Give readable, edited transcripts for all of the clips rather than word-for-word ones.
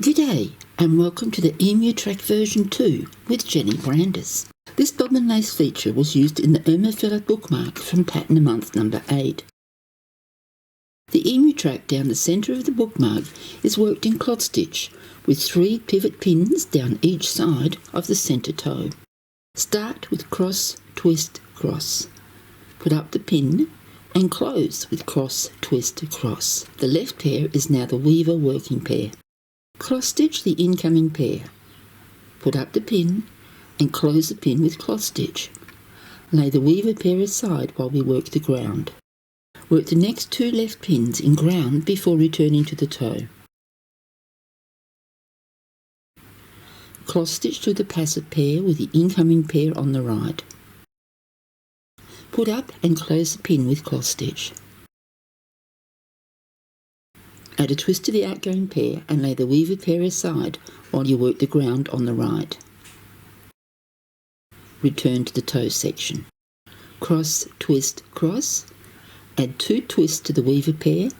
G'day and welcome to the Emu Track version 2 with Jenny Brandis. This bobbin lace feature was used in the Eremophila bookmark from pattern a month number 8. The Emu Track down the centre of the bookmark is worked in cloth stitch with 3 pivot pins down each side of the centre toe. Start with cross, twist, cross. Put up the pin and close with cross, twist, cross. The left pair is now the weaver working pair. Cross stitch the incoming pair. Put up the pin and close the pin with cloth stitch. Lay the weaver pair aside while we work the ground. Work the next 2 left pins in ground before returning to the toe. Cross stitch through the passive pair with the incoming pair on the right. Put up and close the pin with cloth stitch. Add a twist to the outgoing pair and lay the weaver pair aside while you work the ground on the right. Return to the toe section. Cross, twist, cross. Add 2 twists to the weaver pair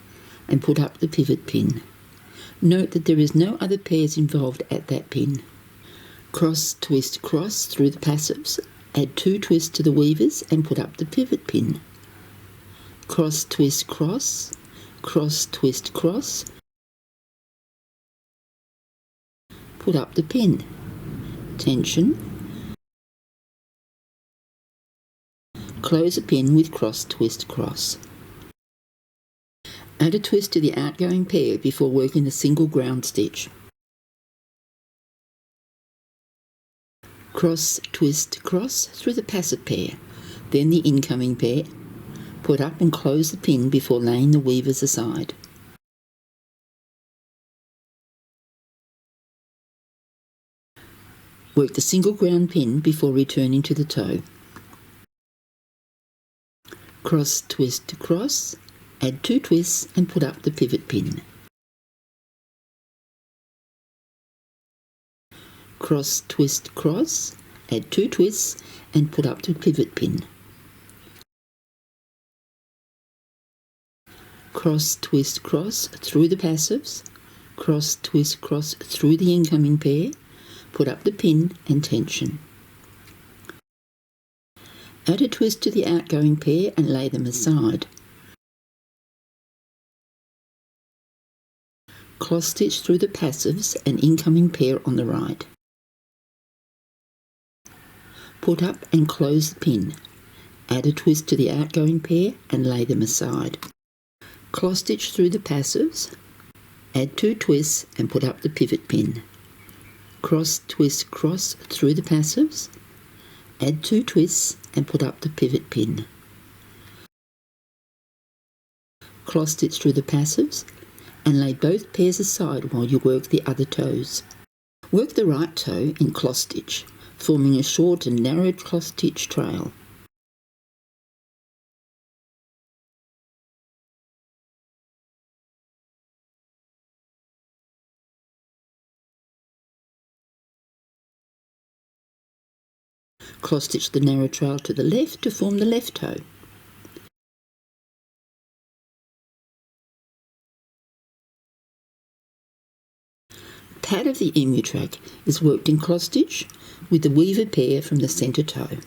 and put up the pivot pin. Note that there is no other pairs involved at that pin. Cross, twist, cross through the passives. Add 2 twists to the weavers and put up the pivot pin. Cross, twist, cross. Cross, twist, cross. Put up the pin. Tension. Close the pin with cross, twist, cross. Add a twist to the outgoing pair before working the single ground stitch. Cross, twist, cross through the passive pair, then the incoming pair. Put up and close the pin before laying the weavers aside. Work the single ground pin before returning to the toe. Cross, twist, cross. Add 2 twists and put up the pivot pin. Cross, twist, cross. Add 2 twists and put up the pivot pin. Cross, twist, cross through the passives. Cross, twist, cross through the incoming pair. Put up the pin and tension. Add a twist to the outgoing pair and lay them aside. Cross stitch through the passives and incoming pair on the right. Put up and close the pin. Add a twist to the outgoing pair and lay them aside. Cross stitch through the passives. Add 2 twists and put up the pivot pin. Cross, twist, cross through the passives. Add 2 twists and put up the pivot pin. Cross stitch through the passives and lay both pairs aside while you work the other toes. Work the right toe in cross stitch, forming a short and narrow cross stitch trail. Cross stitch the narrow trail to the left to form the left toe. Pad of the Emu Track is worked in cross stitch with the weaver pair from the centre toe.